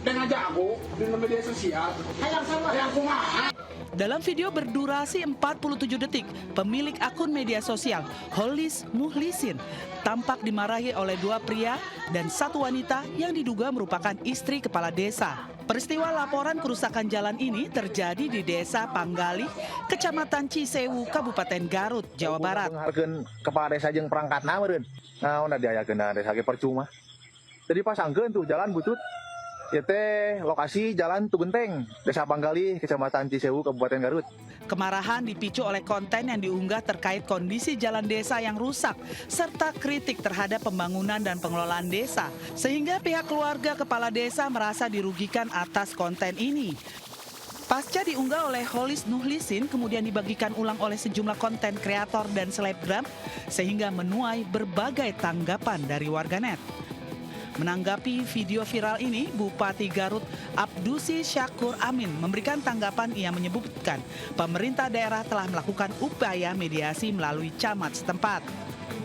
dengan jago di media sosial. Yang kumaha. Dalam video berdurasi 47 detik, pemilik akun media sosial Holis Muhlisin tampak dimarahi oleh dua pria dan satu wanita yang diduga merupakan istri kepala desa. Peristiwa laporan kerusakan jalan ini terjadi di Desa Panggalih, Kecamatan Cisewu, Kabupaten Garut, Jawa Barat. Harkeun kepala desa jeung perangkatna meureun. Naon diayakeun desa ge percuma. Jadi pasangkeun tuh jalan butut. Ieu teh lokasi jalan Tugenteng, Desa Panggalih, Kecamatan Cisewu, Kabupaten Garut. Kemarahan dipicu oleh konten yang diunggah terkait kondisi jalan desa yang rusak, serta kritik terhadap pembangunan dan pengelolaan desa, sehingga pihak keluarga kepala desa merasa dirugikan atas konten ini. Pasca diunggah oleh Holis Muhlisin, kemudian dibagikan ulang oleh sejumlah konten kreator dan selebgram, sehingga menuai berbagai tanggapan dari warganet. Menanggapi video viral ini, Bupati Garut Abdusi Syakur Amin memberikan tanggapan. Ia menyebutkan pemerintah daerah telah melakukan upaya mediasi melalui camat setempat.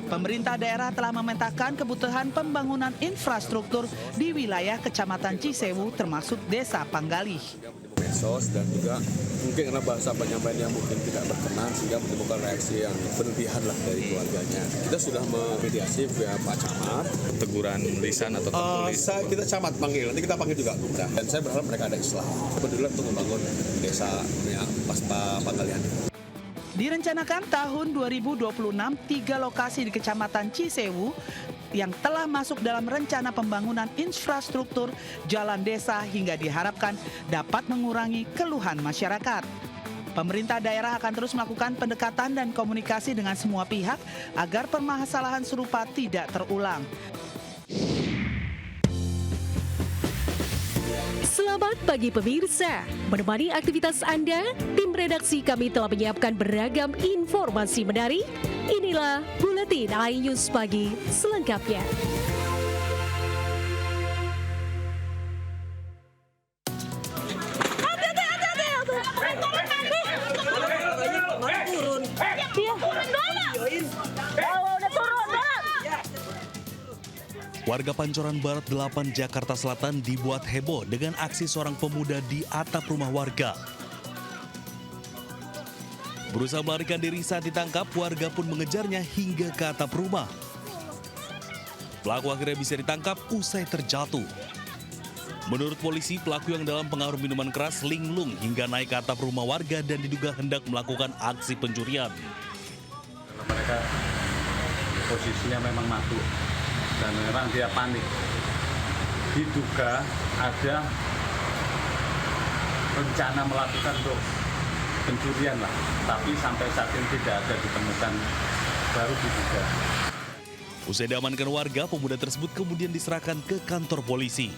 Pemerintah daerah telah memetakan kebutuhan pembangunan infrastruktur di wilayah Kecamatan Cisewu termasuk Desa Panggalih. Medsos dan juga mungkin karena bahasa penyampaian yang mungkin tidak berkenan sehingga menimbulkan reaksi yang berlebihan lah dari keluarganya. Kita sudah memediasi via Pak Camat. Teguran lisan atau tertulis? Kita Camat panggil, nanti kita panggil juga Bunda. Dan saya berharap mereka ada islah. Peduli untuk membangun desa pasca Panggalian. Direncanakan tahun 2026, 3 lokasi di Kecamatan Cisewu yang telah masuk dalam rencana pembangunan infrastruktur jalan desa hingga diharapkan dapat mengurangi keluhan masyarakat. Pemerintah daerah akan terus melakukan pendekatan dan komunikasi dengan semua pihak agar permasalahan serupa tidak terulang. Selamat pagi pemirsa, menemani aktivitas Anda, tim redaksi kami telah menyiapkan beragam informasi menarik. Inilah Buletin iNews Pagi selengkapnya. Warga Pancoran Barat 8 Jakarta Selatan dibuat heboh dengan aksi seorang pemuda di atap rumah warga. Berusaha melarikan diri saat ditangkap, warga pun mengejarnya hingga ke atap rumah. Pelaku akhirnya bisa ditangkap usai terjatuh. Menurut polisi, pelaku yang dalam pengaruh minuman keras linglung hingga naik ke atap rumah warga dan diduga hendak melakukan aksi pencurian. Mereka posisinya memang mabuk dan memang dia panik. Diduga ada rencana melakukan untuk pencurian lah, tapi sampai saat ini tidak ada ditemukan, baru diduga. Usai diamankan warga, pemuda tersebut kemudian diserahkan ke kantor polisi.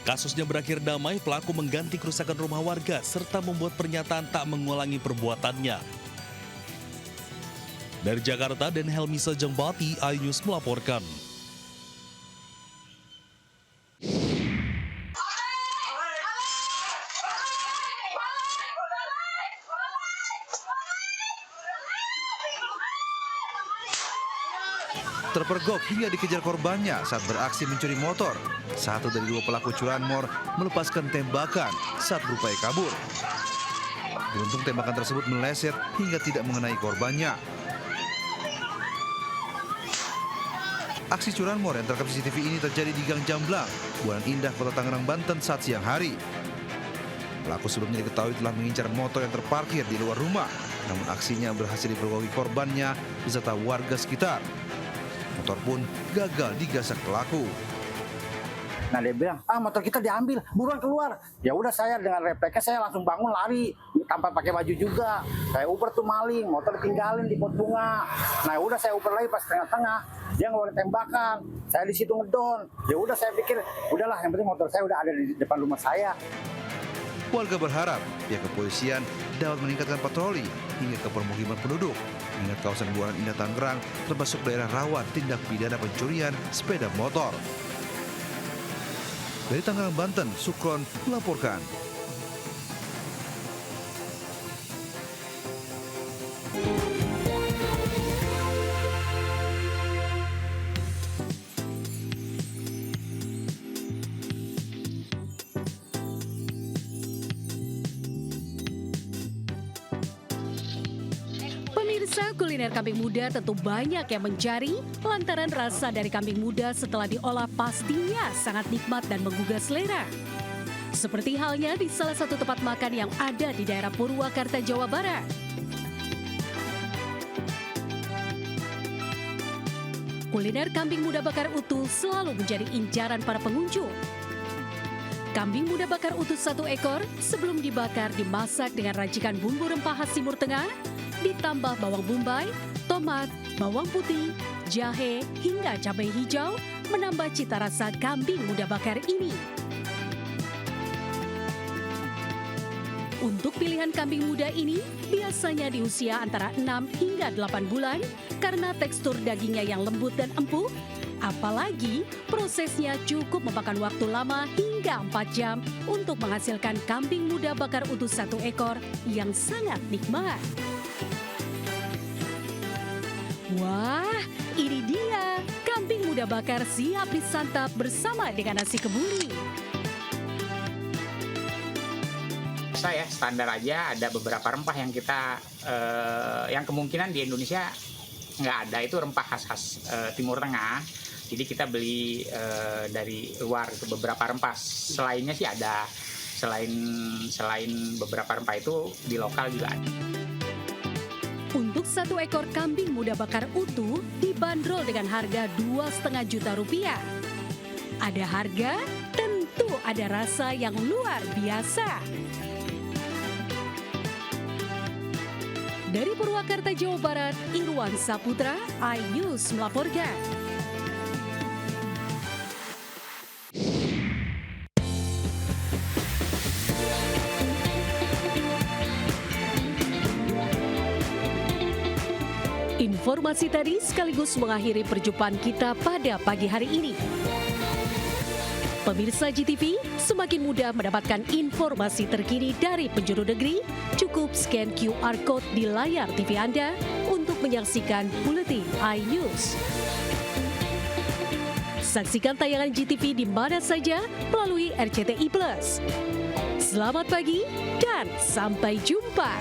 Kasusnya berakhir damai, pelaku mengganti kerusakan rumah warga serta membuat pernyataan tak mengulangi perbuatannya. Dari Jakarta, dan Helmi Sajangbati, iNews melaporkan. Terpergok hingga dikejar korbannya saat beraksi mencuri motor. Satu dari dua pelaku curanmor melepaskan tembakan saat berupaya kabur. Beruntung tembakan tersebut meleset hingga tidak mengenai korbannya. Aksi curanmor yang terekam CCTV ini terjadi di Gang Jamblang, Buanan Indah, Kota Tangerang, Banten saat siang hari. Pelaku sebelumnya diketahui telah mengincar motor yang terparkir di luar rumah, namun aksinya berhasil dipergoki korbannya beserta warga sekitar. Motor pun gagal digasak pelaku. Nah dia bilang, motor kita diambil, buruan keluar. Ya udah saya dengan refleksnya saya langsung bangun lari, tanpa pakai baju juga. Saya uper tuh maling, motor ditinggalin di pot bunga. Nah udah saya uper lagi pas tengah-tengah, dia ngeluarin tembakan. Saya di situ ngedon. Ya udah saya pikir, udahlah yang penting motor saya udah ada di depan rumah saya. Warga berharap pihak kepolisian dapat meningkatkan patroli hingga ke permukiman penduduk, mengingat kawasan Buanan Indah Tangerang termasuk daerah rawan tindak pidana pencurian sepeda motor. Dari Tangerang, Banten, Sukron melaporkan. Pemirsa, kuliner kambing muda tentu banyak yang mencari lantaran rasa dari kambing muda setelah diolah pastinya sangat nikmat dan menggugah selera. Seperti halnya di salah satu tempat makan yang ada di daerah Purwakarta, Jawa Barat. Kuliner kambing muda bakar utuh selalu menjadi incaran para pengunjung. Kambing muda bakar utuh 1 ekor sebelum dibakar dimasak dengan racikan bumbu rempah khas Timur Tengah, ditambah bawang bombay, tomat, bawang putih, jahe, hingga cabai hijau, menambah cita rasa kambing muda bakar ini. Untuk pilihan kambing muda ini biasanya di usia antara 6 hingga 8 bulan karena tekstur dagingnya yang lembut dan empuk. Apalagi prosesnya cukup memakan waktu lama hingga 4 jam untuk menghasilkan kambing muda bakar utuh 1 ekor yang sangat nikmat. Wah, ini dia kambing muda bakar siap disantap bersama dengan nasi kebuli. Ya standar aja, ada beberapa rempah yang kita yang kemungkinan di Indonesia nggak ada, itu rempah khas Timur Tengah. Jadi kita beli dari luar itu beberapa rempah. Selainnya sih ada, selain beberapa rempah itu di lokal juga ada. Untuk 1 ekor kambing muda bakar utuh dibanderol dengan harga Rp2,5 juta. Ada harga, tentu ada rasa yang luar biasa. Dari Purwakarta, Jawa Barat, Irwan Saputra, iNews melaporkan. Informasi tadi sekaligus mengakhiri perjumpaan kita pada pagi hari ini. Pemirsa GTV, semakin mudah mendapatkan informasi terkini dari penjuru negeri. Cukup scan QR Code di layar TV Anda untuk menyaksikan buletin iNews. Saksikan tayangan GTV di mana saja melalui RCTI+. Selamat pagi dan sampai jumpa.